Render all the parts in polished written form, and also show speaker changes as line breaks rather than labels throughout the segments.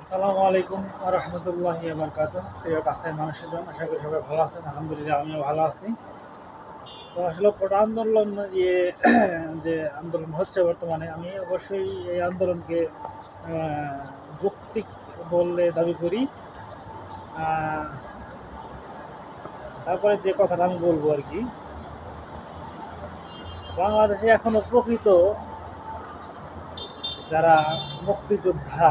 আসসালামু আলাইকুম ওয়া রাহমাতুল্লাহি ওয়া বারাকাতুহু। প্রিয় কাছের মানুষের জন্য আশা করি সবাই ভালো আছেন। আলহামদুলিল্লাহ আমিও ভালো আছি। তো আসলে কোটা আন্দোলন যে যে আন্দোলন হচ্ছে বর্তমানে, আমি অবশ্যই এই আন্দোলনকে যৌক্তিক বলে দাবি করি। আহ, তারপরে যে কথাটা আমি বলবো আর কি, বাংলাদেশে এখনো প্রকৃত যারা মুক্তিযোদ্ধা,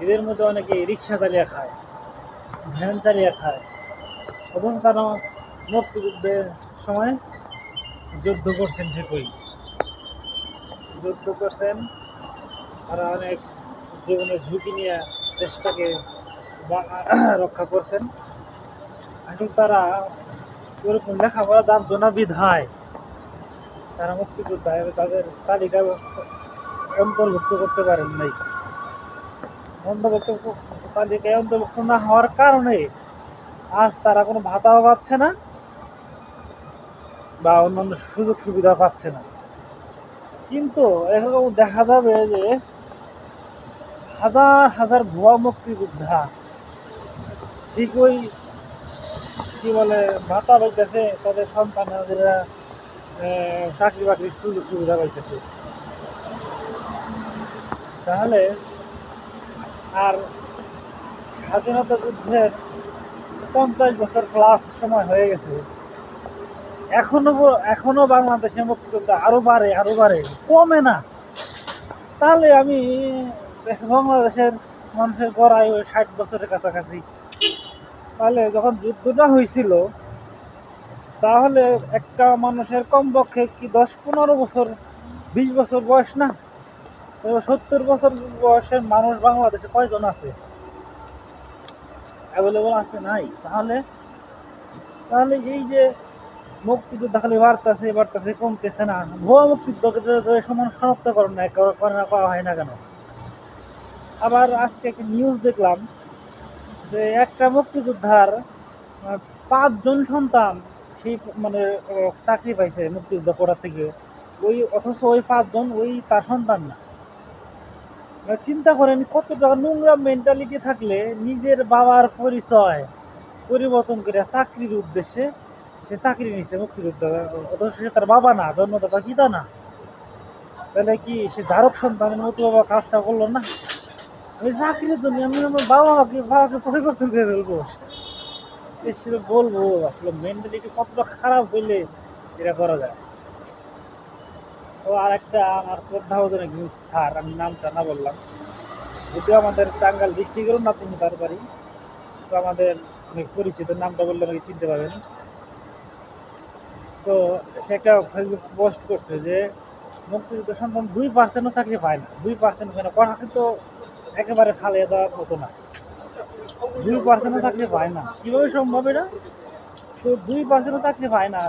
এদের মধ্যে অনেকে রিক্সা চালিয়ে খায়, ভ্যান চালিয়ে খায়, অথচ তারা মুক্তিযুদ্ধের সময় যুদ্ধ করছেন। ঠিকই যুদ্ধ করছেন, তারা অনেক জীবনের ঝুঁকি নিয়ে দেশটাকে রক্ষা করছেন। এখন তারা ওরকম লেখাপড়া জানতো না বিধায় তারা মুক্তিযোদ্ধা তাদের তালিকায় অন্তর্ভুক্ত করতে পারেন নাই। অন্তর্ভুক্ত তালিকায় অন্তর্ভুক্ত না হওয়ার কারণে আজ তারা কোনো ভাতাও পাচ্ছে না বা অন্যান্য সুযোগ সুবিধা পাচ্ছে না। কিন্তু এখন দেখা যাবে যে হাজার হাজার ভুয়া মুক্তিযোদ্ধা ঠিকই কি বলে ভাতা পাইতেছে, তাদের সন্তানেরা চাকরি বাকরির সুযোগ সুবিধা পাইতেছে। তাহলে আর স্বাধীনতা যুদ্ধের 50 বছর প্লাস সময় হয়ে গেছে, এখনো বাংলাদেশের মুক্তিযোদ্ধা আরো বাড়ে, কমে না। তাহলে আমি বাংলাদেশের মানুষের গড় আয়ু 60 বছরের কাছাকাছি। তাহলে যখন যুদ্ধটা হয়েছিল, তাহলে একটা মানুষের কমপক্ষে কি 10-15 বছর 20 বছর বয়স না? 70 বছর বয়সের মানুষ বাংলাদেশে কয়জন আছে? অ্যাভেলেবল আছে? নাই। তাহলে তাহলে এই যে মুক্তিযোদ্ধা খালি বাড়তেছে কমতেছে না, ভুয়া মুক্তিযোদ্ধাকে সমান শনাক্তকরণ করা হয় না কেন? আবার আজকে একটা নিউজ দেখলাম যে একটা মুক্তিযোদ্ধার 5 জন সন্তান সেই মানে চাকরি পাইছে মুক্তিযুদ্ধ করার থেকে, অথচ ওই 5 জন তার সন্তান না। চিন্তা করেন কতটা নোংরা মেন্টালিটি থাকলে নিজের বাবার পরিচয় পরিবর্তন করে চাকরির উদ্দেশ্যে সে চাকরি নিচ্ছে মুক্তিযোদ্ধা, অথচ সে তার বাবা না, জন্মদাতা পিতা না। তাহলে কি সে জারক সন্তানের মতো বাবা কাজটা করলো না? আমি চাকরির জন্য আমি আমার বাবাকে পরিবর্তন করে ফেলবো, সেটা বলবো? আসলে মেন্টালিটি কতটা খারাপ হইলে এটা করা যায়। তো আর একটা আমার শ্রদ্ধাভাজন একজন স্যার, আমি নামটা না বললাম, যদিও আমাদের টাঙ্গাইল ডিস্ট্রিক্টেরও না তিনি তারপরই, তো আমাদের অনেক পরিচিত, নামটা বললে আমাকে চিনতে পারবেন। তো সে একটা ফেসবুক পোস্ট করছে যে মুক্তিযুদ্ধ সন্তান 2%ও চাকরি পায় না। 2% মানে কথা কিন্তু একেবারে ফালিয়ে দেওয়ার মতো না। 2%ও চাকরি পায় না, কীভাবে সম্ভব এটা? তো 2%ও চাকরি পায় না,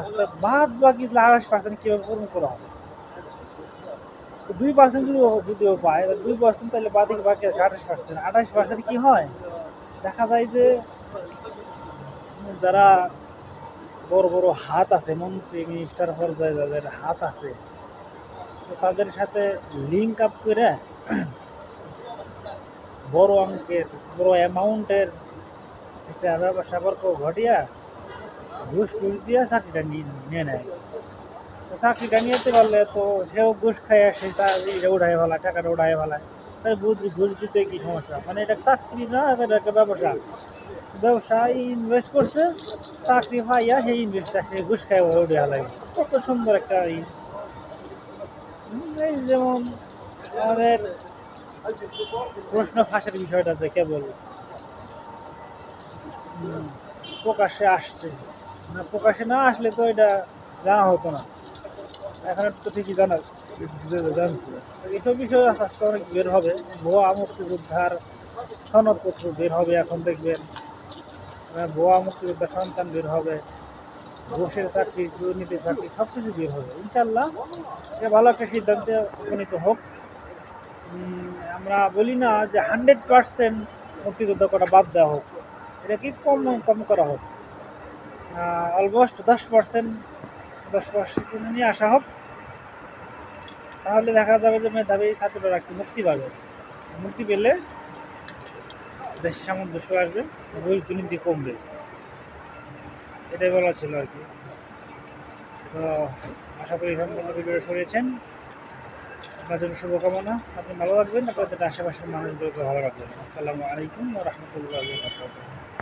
বাদ বাকি 28% কীভাবে পূরণ করা হবে? 2% যদিও পায়, 2% তাহলে বাকি 28%, 28% কি হয়? দেখা যায় যে যারা বড় বড় হাত আছে, মন্ত্রী মিনিস্টার পর্যায়ে যাদের হাত আছে, তো তাদের সাথে লিঙ্ক আপ করে বড় অঙ্কের বড় অ্যামাউন্টের একটা ব্যবসা ঘটিয়া ঘুষ টুস দিয়ে চাকরিটা নিয়ে নেয়। চাকরিটা নিতে পারলে তো সেও ঘুষ খায়, সেই চাকরিটা উঠাই ফেলায়, টাকাটা উঠাই ফেলায়। তাই ঘুষ দিতে কি সমস্যা? মানে এটা চাকরি না, এটা একটা ব্যবসা। ব্যবসায় ইনভেস্ট করছে, চাকরি পাইয়া সেই ইনভেস্টটা সে ঘুষ খায় উঠে ফেলায়। কত সুন্দর একটা এই যেমন আমাদের প্রশ্ন ফাঁসের বিষয়টা যে কেবল প্রকাশ্যে আসছে না, প্রকাশ্যে না আসলে তো এটা জানা হতো না। এখন তো ঠিকই জানছি। এইসব বিষয় আজকে অনেক বের হবে। ভুয়া মুক্তিযোদ্ধার সনদপত্র বের হবে, এখন দেখবেন ভুয়া মুক্তিযোদ্ধার সন্তান বের হবে, ঘুষের চাকরি, দুর্নীতির চাকরি, সব কিছু বের হবে ইনশাল্লাহ। এটা ভালো একটা সিদ্ধান্তে উপনীত হোক। আমরা বলি না যে 100% মুক্তিযোদ্ধা করা বাদ দেওয়া হোক, এটা কি কম কম করা হোক, অলমোস্ট 10% নিয়ে আসা হোক। তাহলে দেখা যাবে যে মেধাবী ছাত্ররা একটু মুক্তি পাবে। মুক্তি পেলে দেশে সামঞ্জস্য আসবে, ঘুষ দুর্নীতি কমবে, এটাই বলা ছিল আর কি। তো আশা করি সম্পূর্ণ ভিডিও সরিয়েছেন। আপনার জন্য শুভকামনা, আপনি ভালো রাখবেন, আপনাদের আশেপাশের মানুষগুলোকে ভালো রাখবেন। আসসালামু আলাইকুম ওয়া রাহমাতুল্লাহি ওয়া বারাকাতুহু।